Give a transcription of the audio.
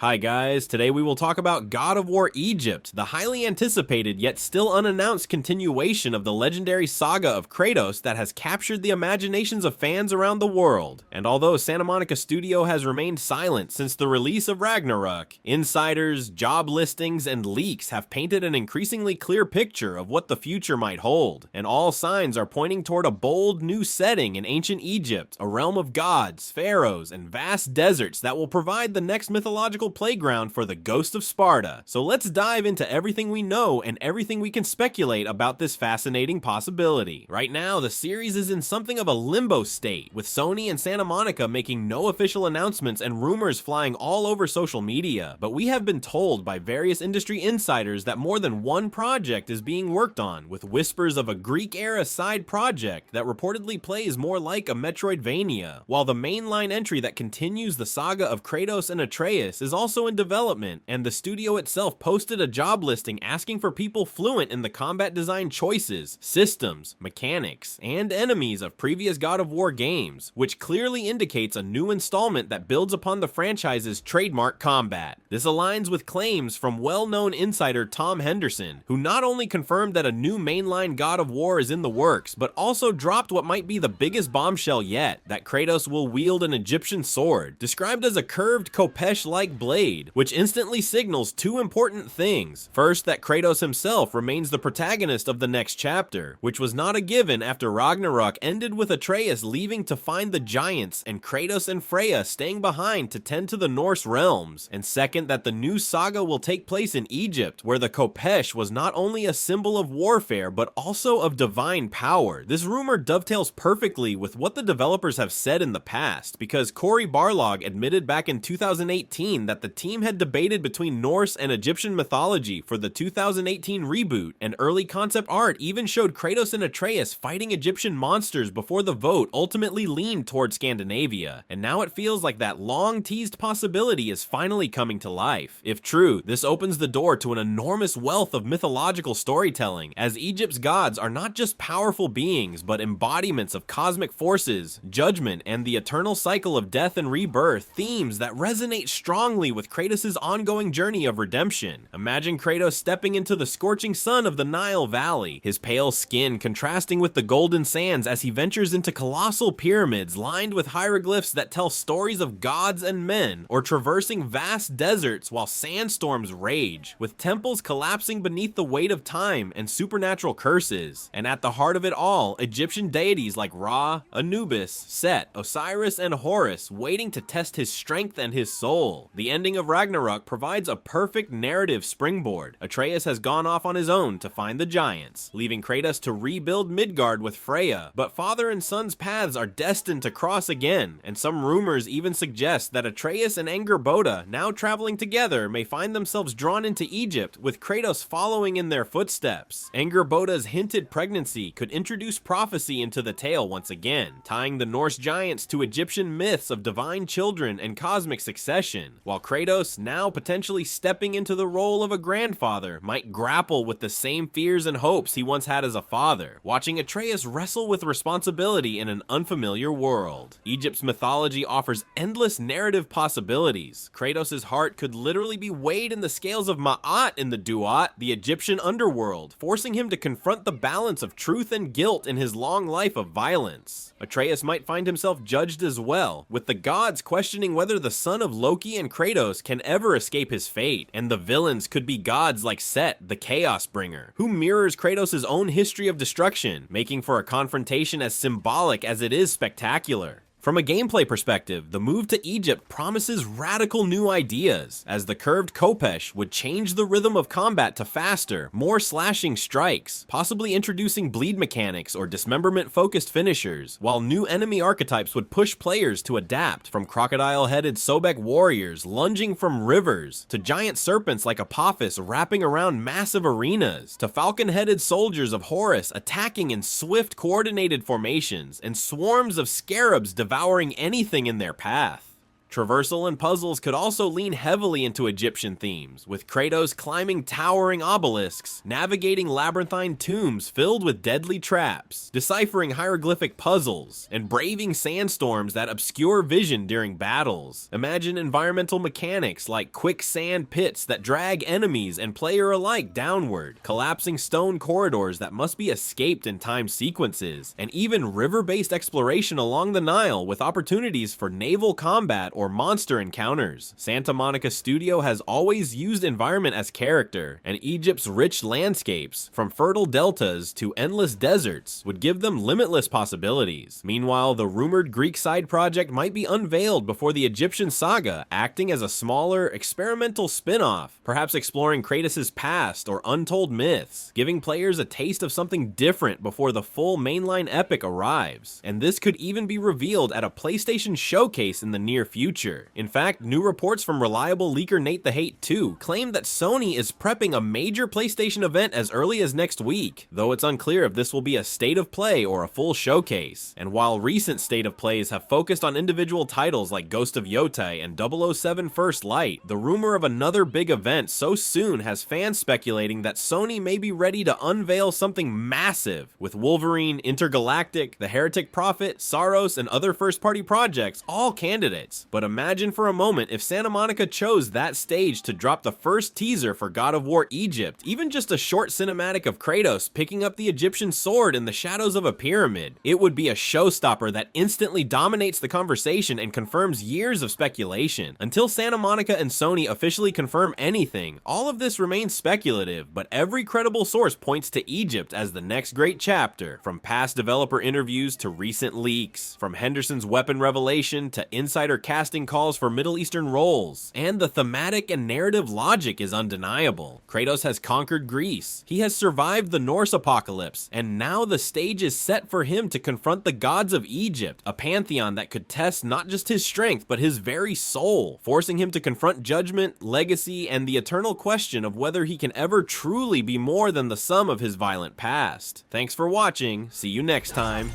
Hi guys, today we will talk about God of War Egypt, the highly anticipated yet still unannounced continuation of the legendary saga of Kratos that has captured the imaginations of fans around the world. And although Santa Monica Studio has remained silent since the release of Ragnarok, insiders, job listings, and leaks have painted an increasingly clear picture of what the future might hold, and all signs are pointing toward a bold new setting in ancient Egypt, a realm of gods, pharaohs, and vast deserts that will provide the next mythological playground for the Ghost of Sparta. So let's dive into everything we know and everything we can speculate about this fascinating possibility. Right now, the series is in something of a limbo state, with Sony and Santa Monica making no official announcements and rumors flying all over social media. But we have been told by various industry insiders that more than one project is being worked on, with whispers of a Greek-era side project that reportedly plays more like a Metroidvania, while the mainline entry that continues the saga of Kratos and Atreus is also in development, and the studio itself posted a job listing asking for people fluent in the combat design choices, systems, mechanics, and enemies of previous God of War games, which clearly indicates a new installment that builds upon the franchise's trademark combat. This aligns with claims from well-known insider Tom Henderson, who not only confirmed that a new mainline God of War is in the works, but also dropped what might be the biggest bombshell yet, that Kratos will wield an Egyptian sword, described as a curved Kopesh-like blade, which instantly signals two important things. First, that Kratos himself remains the protagonist of the next chapter, which was not a given after Ragnarok ended with Atreus leaving to find the giants and Kratos and Freya staying behind to tend to the Norse realms. And second, that the new saga will take place in Egypt, where the Kopesh was not only a symbol of warfare, but also of divine power. This rumor dovetails perfectly with what the developers have said in the past, because Cory Barlog admitted back in 2018 that the team had debated between Norse and Egyptian mythology for the 2018 reboot, and early concept art even showed Kratos and Atreus fighting Egyptian monsters before the vote ultimately leaned toward Scandinavia. And now it feels like that long-teased possibility is finally coming to life. If true, this opens the door to an enormous wealth of mythological storytelling, as Egypt's gods are not just powerful beings, but embodiments of cosmic forces, judgment, and the eternal cycle of death and rebirth, themes that resonate strongly with Kratos' ongoing journey of redemption. Imagine Kratos stepping into the scorching sun of the Nile Valley, his pale skin contrasting with the golden sands as he ventures into colossal pyramids lined with hieroglyphs that tell stories of gods and men, or traversing vast deserts while sandstorms rage, with temples collapsing beneath the weight of time and supernatural curses. And at the heart of it all, Egyptian deities like Ra, Anubis, Set, Osiris, and Horus waiting to test his strength and his soul. The ending of Ragnarok provides a perfect narrative springboard. Atreus has gone off on his own to find the giants, leaving Kratos to rebuild Midgard with Freya, but father and son's paths are destined to cross again, and some rumors even suggest that Atreus and Angerboda, now traveling together, may find themselves drawn into Egypt, with Kratos following in their footsteps. Angerboda's hinted pregnancy could introduce prophecy into the tale once again, tying the Norse giants to Egyptian myths of divine children and cosmic succession, while Kratos, now potentially stepping into the role of a grandfather, might grapple with the same fears and hopes he once had as a father, watching Atreus wrestle with responsibility in an unfamiliar world. Egypt's mythology offers endless narrative possibilities. Kratos' heart could literally be weighed in the scales of Ma'at in the Duat, the Egyptian underworld, forcing him to confront the balance of truth and guilt in his long life of violence. Atreus might find himself judged as well, with the gods questioning whether the son of Loki and Kratos can ever escape his fate, and the villains could be gods like Set, the Chaos Bringer, who mirrors Kratos' own history of destruction, making for a confrontation as symbolic as it is spectacular. From a gameplay perspective, the move to Egypt promises radical new ideas, as the curved Kopesh would change the rhythm of combat to faster, more slashing strikes, possibly introducing bleed mechanics or dismemberment-focused finishers, while new enemy archetypes would push players to adapt, from crocodile-headed Sobek warriors lunging from rivers, to giant serpents like Apophis wrapping around massive arenas, to falcon-headed soldiers of Horus attacking in swift, coordinated formations, and swarms of scarabs devouring anything in their path. Traversal and puzzles could also lean heavily into Egyptian themes, with Kratos climbing towering obelisks, navigating labyrinthine tombs filled with deadly traps, deciphering hieroglyphic puzzles, and braving sandstorms that obscure vision during battles. Imagine environmental mechanics like quicksand pits that drag enemies and player alike downward, collapsing stone corridors that must be escaped in timed sequences, and even river-based exploration along the Nile with opportunities for naval combat or monster encounters. Santa Monica Studio has always used environment as character, and Egypt's rich landscapes, from fertile deltas to endless deserts, would give them limitless possibilities. Meanwhile, the rumored Greek side project might be unveiled before the Egyptian saga, acting as a smaller, experimental spin-off, perhaps exploring Kratos' past or untold myths, giving players a taste of something different before the full mainline epic arrives. And this could even be revealed at a PlayStation showcase in the near future. In fact, new reports from reliable leaker Nate the Hate 2 claim that Sony is prepping a major PlayStation event as early as next week, though it's unclear if this will be a state of play or a full showcase. And while recent state of plays have focused on individual titles like Ghost of Yotai and 007 First Light, the rumor of another big event so soon has fans speculating that Sony may be ready to unveil something massive, with Wolverine, Intergalactic, The Heretic Prophet, Saros, and other first-party projects all candidates. But imagine for a moment if Santa Monica chose that stage to drop the first teaser for God of War Egypt, even just a short cinematic of Kratos picking up the Egyptian sword in the shadows of a pyramid. It would be a showstopper that instantly dominates the conversation and confirms years of speculation. Until Santa Monica and Sony officially confirm anything, all of this remains speculative, but every credible source points to Egypt as the next great chapter, from past developer interviews to recent leaks, from Henderson's weapon revelation to insider casting calls for Middle Eastern roles, and the thematic and narrative logic is undeniable. Kratos has conquered Greece, he has survived the Norse apocalypse, and now the stage is set for him to confront the gods of Egypt, a pantheon that could test not just his strength but his very soul, forcing him to confront judgment, legacy, and the eternal question of whether he can ever truly be more than the sum of his violent past. Thanks for watching, see you next time.